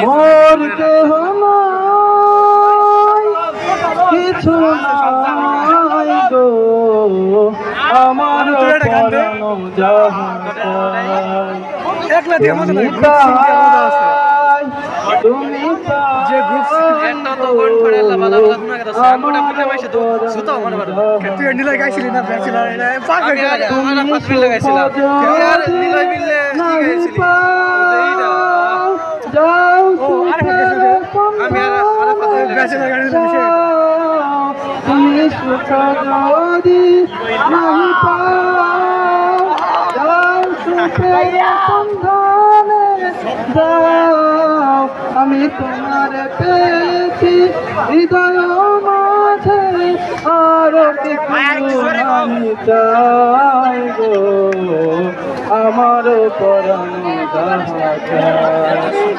মোর কেহ নাই, কিছু নাই গো, আমার পরানো যাহাই তুমি যে গ্রুপ একটা তো কোন করে আল্লাহ বালা বালা গুনা কথা সামনে পুলে মাইছে তো সুতো মনে করে তুই নিলয় গাইছিলি না গাইছিলি না পারফেক্ট আমরা ফাতরি লাগাইছিলাম আর নিলয় বিললে কি গাইছিলি এইটা যাও ও আরে আমি আর ফাতরি গাইছিলাম বিষয় তুমি সুখ যদি নাহি পাও, যাও সুখের সন্ধানে যাও, আমি তোমার পেয়েছি হৃদয় মাঝে, আরো কিছু আমি চাই গো, আমার পরাণ যাহা চাই।